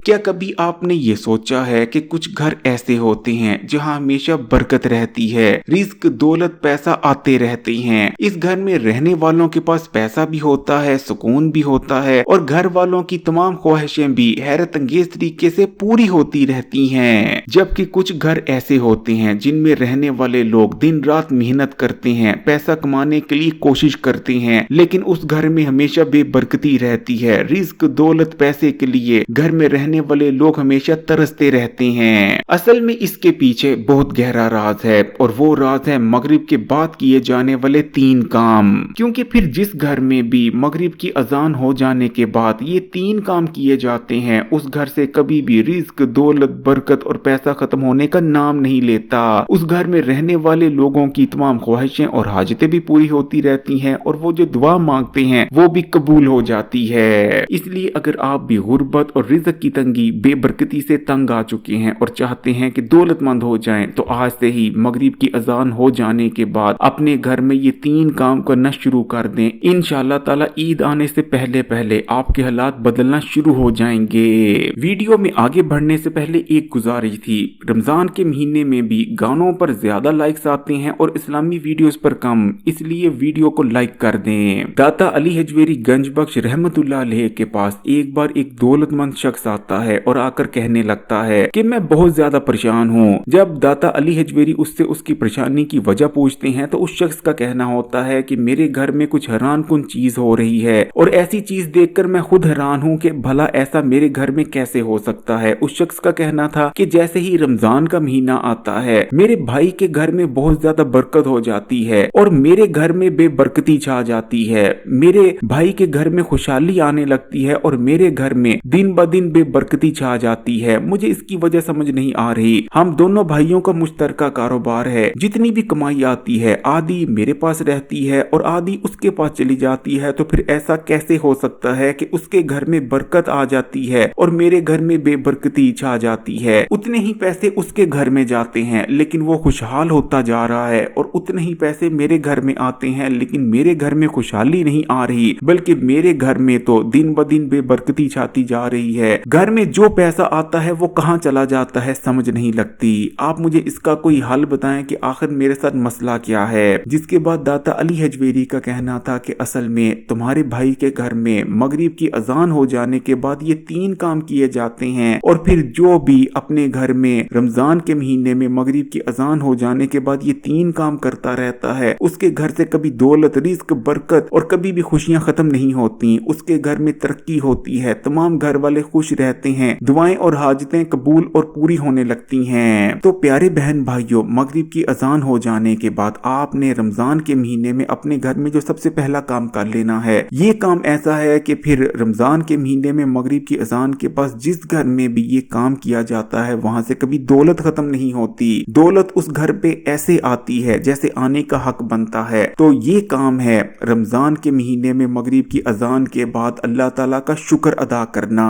क्या कभी आपने ये सोचा है कि कुछ घर ऐसे होते हैं जहां हमेशा बरकत रहती है, रिस्क, दौलत, पैसा आते रहते हैं। इस घर में रहने वालों के पास पैसा भी होता है, सुकून भी होता है और घर वालों की तमाम ख्वाहिशें भी हैरत अंगेज तरीके से पूरी होती रहती हैं। जबकि कुछ घर ऐसे होते हैं जिनमें रहने वाले लोग दिन रात मेहनत करते हैं, पैसा कमाने के लिए कोशिश करते हैं, लेकिन उस घर में हमेशा बेबरकती रहती है। रिस्क, दौलत, पैसे के लिए घर में रहने वाले लोग हमेशा तरसते रहते हैं। असल में इसके पीछे बहुत गहरा राज है और वो राज है मगरिब के बाद किए जाने वाले 3 काम। क्योंकि फिर जिस घर में भी मगरिब की अजान हो जाने के बाद ये 3 काम किए जाते हैं, उस घर से कभी भी रिस्क, दौलत, बरकत और पैसा खत्म होने का नाम नहीं लेता। उस घर में रहने वाले लोगों की तमाम ख्वाहिशें और हाजतें भी पूरी होती रहती हैं और वो जो दुआ मांगते हैं वो भी कबूल हो जाती है। इसलिए अगर आप भी गुर्बत और रिज़्क की तंगी, बेबरकती से तंग आ चुके हैं और चाहते हैं कि दौलतमंद हो जाएं, तो आज से ही मगरिब की अजान हो जाने के बाद अपने घर में ये 3 काम करना शुरू कर दें। इंशाअल्लाह ताला ईद आने से पहले पहले आपके हालात बदलना शुरू हो जाएंगे। वीडियो में आगे बढ़ने से पहले एक गुजारिश थी, रमजान के महीने में भी गानों पर ज्यादा लाइक्स आते हैं और इस्लामी वीडियोस पर कम, इसलिए वीडियो को लाइक कर दें। दाता अली हजवेरी गंज बख्श रहमतुल्लाह अलैह के पास एक बार एक दौलतमंद शख्स आता है और आकर कहने लगता है कि मैं बहुत ज्यादा परेशान हूँ। जब दाता अली हजवेरी उससे उसकी परेशानी की वजह पूछते हैं तो उस शख्स का कहना होता है कि मेरे घर में कुछ हैरान कुन चीज हो रही है और ऐसी चीज देखकर मैं खुद हैरान हूँ कि भला ऐसा मेरे घर में कैसे हो सकता है। उस शख्स का कहना था कि जैसे ही रमजान का महीना आता है, मेरे भाई के घर में बहुत ज्यादा बरकत हो जाती है और मेरे घर में बेबरकती छा जाती है। मेरे भाई के घर में खुशहाली आने लगती है और मेरे घर में दिन ब दिन बेबरकती छा जाती है। मुझे इसकी वजह समझ नहीं आ रही। हम दोनों भाइयों का मुश्तरका कारोबार है, जितनी भी कमाई आती है आधी मेरे पास रहती है और आधी उसके पास चली जाती है। तो फिर ऐसा कैसे हो सकता है कि उसके घर में बरकत आ जाती है और मेरे घर में बेबरकती छा जाती है? उतने ही पैसे उसके घर में जाते हैं लेकिन वो खुशहाल होता जा रहा है और उतने ही पैसे मेरे घर में आते हैं लेकिन मेरे घर में खुशहाली नहीं आ रही, बल्कि मेरे घर में तो दिन ब दिन बेबरकती छाती जा रही है। घर में जो पैसा आता है वो कहाँ चला जाता है, समझ नहीं लगती। आप मुझे इसका कोई हल बताएं कि आखिर मेरे साथ मसला क्या है। जिसके बाद दाता अली हजवेरी का कहना था कि असल में तुम्हारे भाई के घर में मगरिब की अजान हो जाने के बाद ये 3 काम किए जाते हैं और फिर जो भी अपने घर में रमजान के महीने में मगरिब की अजान हो जाने के बाद ये 3 काम करता रहता है, उसके घर से कभी दौलत, रिज्क, बरकत और कभी भी खुशियां खत्म नहीं होती। उसके घर में तरक्की होती है, तमाम घर वाले खुश रहते हैं, दुआएं और हाजतें कबूल और पूरी होने लगती हैं। तो प्यारे बहन भाइयों, मगरिब की अजान हो जाने के बाद आपने रमजान के महीने में अपने घर में जो सबसे पहला काम कर लेना है, ये काम ऐसा है कि फिर रमजान के महीने में मगरिब की अजान के पास जिस घर में भी ये काम किया जाता है वहां से कभी दौलत खत्म नहीं होती। दौलत उस घर पे ऐसे आती है जैसे आने का हक बनता है। तो ये काम है रमजान के महीने में मगरिब की अजान के बाद अल्लाह ताला का शुक्र अदा करना।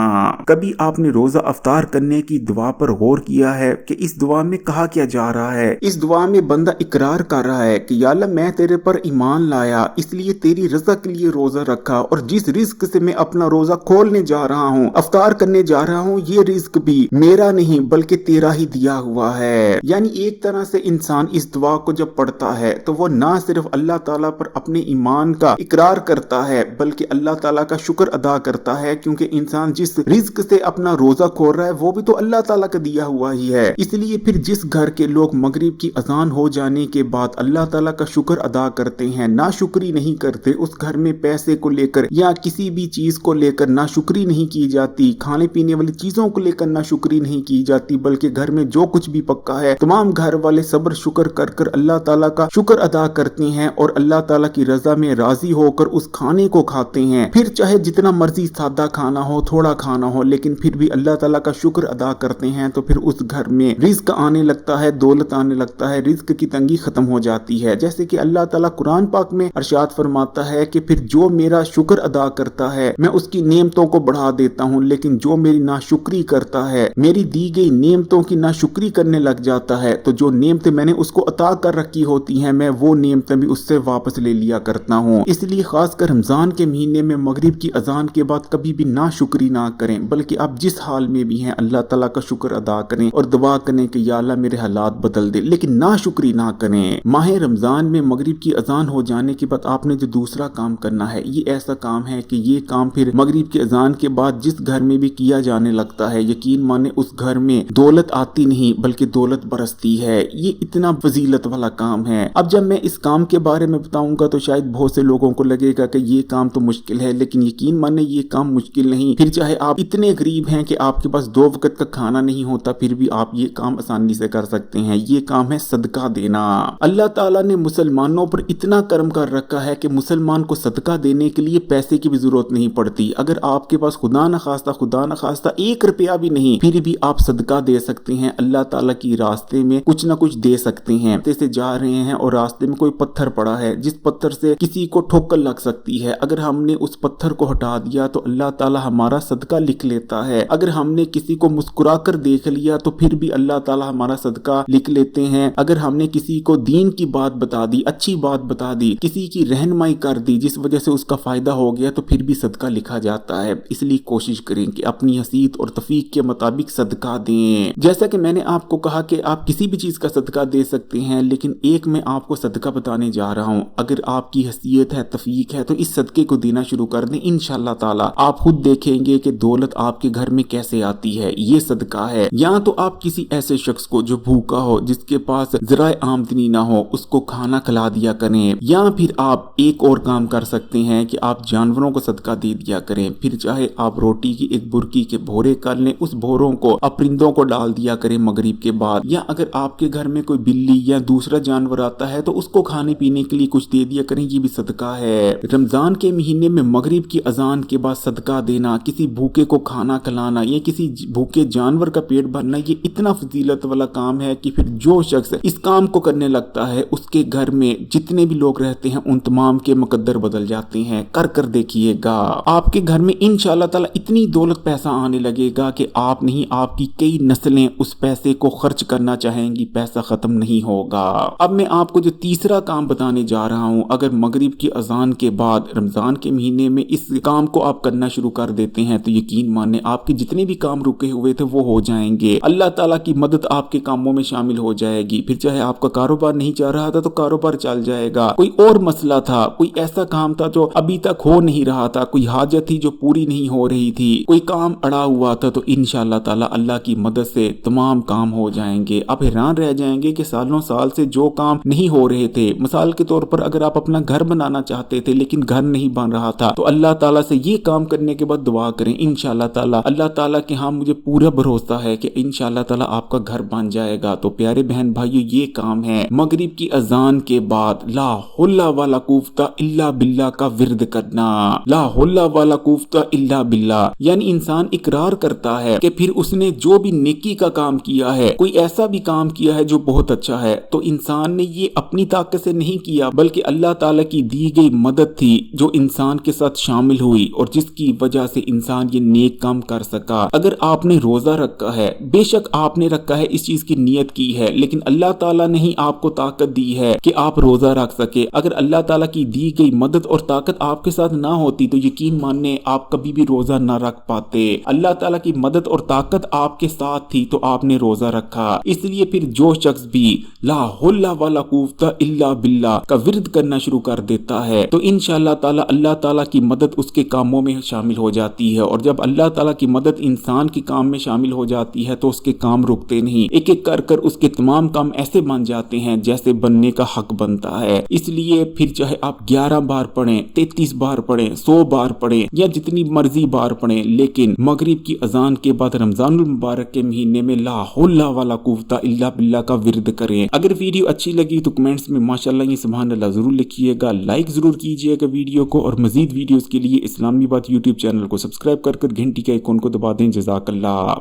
कभी आपने रोजा अफ्तार करने की दुआ पर गौर किया है कि इस दुआ में कहा क्या जा रहा है? इस दुआ में बंदा इकरार कर रहा है कि या अल्लाह, मैं तेरे पर ईमान लाया, इसलिए तेरी रजा के लिए रोजा रखा और जिस रिस्क से मैं अपना रोजा खोलने जा रहा हूँ, अफ्तार करने जा रहा हूँ, ये रिस्क भी मेरा नहीं बल्कि तेरा ही दिया हुआ है। यानी एक तरह से इंसान इस दुआ को जब पढ़ता है तो वो ना सिर्फ अल्लाह ताला पर अपने ईमान का इकरार करता है बल्कि अल्लाह ताला का शुक्र अदा करता है, क्योंकि इंसान जिस रिस्क से अपना रोजा खोल रहा है वो भी तो अल्लाह ताला का दिया हुआ ही है। इसलिए फिर जिस घर के लोग मगरिब की अजान हो जाने के बाद अल्लाह ताला का शुक्र अदा करते हैं, नाशुक्री नहीं करते, उस घर में पैसे को लेकर या किसी भी चीज को लेकर नाशुक्री नहीं की जाती, खाने पीने वाली चीजों को लेकर नाशुक्री नहीं की जाती, बल्कि घर में जो कुछ भी पक्का है तमाम घर वाले सब्र शुक्र कर कर अल्लाह ताला का शुक्र अदा करते हैं और अल्लाह ताला की रजा में राजी होकर उस खाने को खाते हैं। फिर चाहे जितना मर्जी सादा खाना हो, थोड़ा खाना हो, लेकिन फिर भी अल्लाह ताला का शुक्र अदा करते हैं। तो फिर उस घर में रिज्क आने लगता है, दौलत आने लगता है, रिज्क की तंगी खत्म हो जाती है। जैसे कि अल्लाह ताला कुरान पाक में अरशाद फरमाता है कि फिर जो मेरा शुक्र अदा करता है मैं उसकी नेमतों को बढ़ा देता हूँ, लेकिन जो मेरी नाशुक्री करता है, मेरी दी गई नेमतों की नाशुक्री करने लग जाता है, तो जो नेमतें मैंने उसको अता कर रखी होती हैं मैं वो नेमतें भी उससे वापस ले लिया करता हूँ। इसलिए खासकर रमजान के महीने में मगरिब की अजान के बाद कभी भी नाशुक्री ना करें, बल्कि آپ جس حال میں بھی ہیں اللہ تعالیٰ کا شکر ادا کریں اور دعا کریں کہ یا اللہ میرے حالات بدل دے، لیکن ناشکری نہ کریں۔ ماہ رمضان میں مغرب کی اذان ہو جانے کے بعد آپ نے جو دوسرا کام کرنا ہے، یہ ایسا کام ہے کہ یہ کام پھر مغرب کی اذان کے بعد جس گھر میں بھی کیا جانے لگتا ہے، یقین مانے اس گھر میں دولت آتی نہیں بلکہ دولت برستی ہے۔ یہ اتنا فضیلت والا کام ہے۔ اب جب میں اس کام کے بارے میں بتاؤں گا تو شاید بہت سے لوگوں کو لگے گا کہ یہ کام تو مشکل ہے، لیکن یقین مانے یہ کام مشکل نہیں۔ پھر چاہے آپ اتنے غریب ہیں کہ آپ کے پاس 2 وقت کا کھانا نہیں ہوتا، پھر بھی آپ یہ کام آسانی سے کر سکتے ہیں۔ یہ کام ہے صدقہ دینا۔ اللہ تعالیٰ نے مسلمانوں پر اتنا کرم کر رکھا ہے کہ مسلمان کو صدقہ دینے کے لیے پیسے کی بھی ضرورت نہیں پڑتی۔ اگر آپ کے پاس خدا نہ خواستہ 1 روپیہ بھی نہیں، پھر بھی آپ صدقہ دے سکتے ہیں، اللہ تعالیٰ کی راستے میں کچھ نہ کچھ دے سکتے ہیں۔ سے جا رہے ہیں اور راستے میں کوئی پتھر پڑا ہے جس پتھر سے کسی کو ٹھوکر لگ سکتی ہے، اگر ہم نے اس پتھر کو ہٹا دیا تو اللہ تعالیٰ ہمارا صدقہ لکھ لیتا ہے۔ اگر ہم نے کسی کو مسکرا کر دیکھ لیا تو پھر بھی اللہ تعالیٰ ہمارا صدقہ لکھ لیتے ہیں۔ اگر ہم نے کسی کو دین کی بات بتا دی، اچھی بات بتا دی، کسی کی رہنمائی کر دی جس وجہ سے اس کا فائدہ ہو گیا تو پھر بھی صدقہ لکھا جاتا ہے۔ اس لیے کوشش کریں کہ اپنی حیثیت اور توفیق کے مطابق صدقہ دیں۔ جیسا کہ میں نے آپ کو کہا کہ آپ کسی بھی چیز کا صدقہ دے سکتے ہیں، لیکن ایک میں آپ کو صدقہ بتانے جا رہا ہوں۔ اگر آپ کی حیثیت ہے، توفیق ہے، تو اس صدقے کو دینا شروع کر دیں، انشاءاللہ تعالی آپ خود دیکھیں گے کہ دولت آپ کے گھر میں کیسے آتی ہے۔ یہ صدقہ ہے۔ یا تو آپ کسی ایسے شخص کو جو بھوکا ہو، جس کے پاس ذرائع آمدنی نہ ہو، اس کو کھانا کھلا دیا کریں، یا پھر آپ ایک اور کام کر سکتے ہیں کہ آپ جانوروں کو صدقہ دے دیا کریں۔ پھر چاہے آپ روٹی کی ایک برکی کے بھورے کر لیں، اس بھوروں کو پرندوں کو ڈال دیا کریں مغرب کے بعد، یا اگر آپ کے گھر میں کوئی بلی یا دوسرا جانور آتا ہے تو اس کو کھانے پینے کے لیے کچھ دے دیا کریں، یہ بھی صدقہ ہے۔ رمضان کے مہینے میں مغرب کی اذان کے بعد صدقہ دینا، کسی بھوکے کو کھانا کھلانا یا کسی بھوکے جانور کا پیٹ بھرنا، یہ اتنا فضیلت والا کام ہے کہ پھر جو شخص اس کام کو کرنے لگتا ہے اس کے گھر میں جتنے بھی لوگ رہتے ہیں ان تمام کے مقدر بدل جاتے ہیں۔ کر دیکھیے گا، آپ کے گھر میں انشاءاللہ تعالی اتنی دولت پیسہ آنے لگے گا کہ آپ نہیں، آپ کی کئی نسلیں اس پیسے کو خرچ کرنا چاہیں گی، پیسہ ختم نہیں ہوگا۔ اب میں آپ کو جو تیسرا کام بتانے جا رہا ہوں، اگر مغرب کی اذان کے بعد رمضان کے مہینے میں اس کام کو آپ کرنا شروع کر دیتے ہیں تو یقین مانے آپ کے جتنے بھی کام رکے ہوئے تھے وہ ہو جائیں گے۔ اللہ تعالیٰ کی مدد آپ کے کاموں میں شامل ہو جائے گی۔ پھر چاہے آپ کا کاروبار نہیں چل رہا تھا تو کاروبار چل جائے گا، کوئی اور مسئلہ تھا، کوئی ایسا کام تھا جو ابھی تک ہو نہیں رہا تھا، کوئی حاجت تھی جو پوری نہیں ہو رہی تھی، کوئی کام اڑا ہوا تھا، تو انشاءاللہ تعالیٰ اللہ کی مدد سے تمام کام ہو جائیں گے۔ آپ حیران رہ جائیں گے کہ سالوں سال سے جو کام نہیں ہو رہے تھے، مثال کے طور پر اگر آپ اپنا گھر بنانا چاہتے تھے لیکن گھر نہیں بن رہا تھا تو اللہ تعالیٰ سے یہ کام کرنے کے بعد دعا کریں، انشاءاللہ تعالیٰ اللہ تعالیٰ کے ہاں مجھے پورا بھروسہ ہے کہ انشاءاللہ تعالیٰ آپ کا گھر بن جائے گا۔ تو پیارے بہن بھائیو، یہ کام ہے مغرب کی اذان کے بعد لا حول ولا قوت الا باللہ کا ورد کرنا۔ لا حول ولا قوت الا باللہ یعنی انسان اقرار کرتا ہے کہ پھر اس نے جو بھی نیکی کا کام کیا ہے، کوئی ایسا بھی کام کیا ہے جو بہت اچھا ہے، تو انسان نے یہ اپنی طاقت سے نہیں کیا بلکہ اللہ تعالیٰ کی دی گئی مدد تھی جو انسان کے ساتھ شامل ہوئی اور جس کی وجہ سے انسان یہ نیک کام کر سکا۔ اگر آپ نے روزہ رکھا ہے، بے شک آپ نے رکھا ہے، اس چیز کی نیت کی ہے، لیکن اللہ تعالیٰ نے ہی آپ کو طاقت دی ہے کہ آپ روزہ رکھ سکے۔ اگر اللہ تعالیٰ کی دی گئی مدد اور طاقت آپ کے ساتھ نہ ہوتی تو یقین ماننے آپ کبھی بھی روزہ نہ رکھ پاتے۔ اللہ تعالیٰ کی مدد اور طاقت آپ کے ساتھ تھی تو آپ نے روزہ رکھا۔ اس لیے پھر جو شخص بھی لا حول ولا قوت الا باللہ کا ورد کرنا شروع کر دیتا ہے تو انشاءاللہ تعالیٰ اللہ تعالیٰ کی مدد اس کے کاموں میں شامل ہو جاتی ہے، اور جب اللہ تعالیٰ کی مدد انسان کے کام میں شامل ہو جاتی ہے تو اس کے کام رکتے نہیں، ایک ایک کر اس کے تمام کام ایسے بن جاتے ہیں جیسے بننے کا حق بنتا ہے۔ اس لیے پھر چاہے آپ 11 بار پڑھیں، 33 بار پڑھیں، 100 بار پڑھیں یا جتنی مرضی بار پڑھیں، لیکن مغرب کی اذان کے بعد رمضان المبارک کے مہینے میں لا حول ولا قوت الا باللہ کا ورد کریں۔ اگر ویڈیو اچھی لگی تو کمنٹس میں ماشاءاللہ یہ سبحان اللہ ضرور لکھیے گا، لائک ضرور کیجیے گا ویڈیو کو، اور مزید ویڈیوز کے لیے اسلامی بات یوٹیوب چینل کو سبسکرائب کر گھنٹی کے آئیکن کو دبا دیں۔ جزاک اللہ۔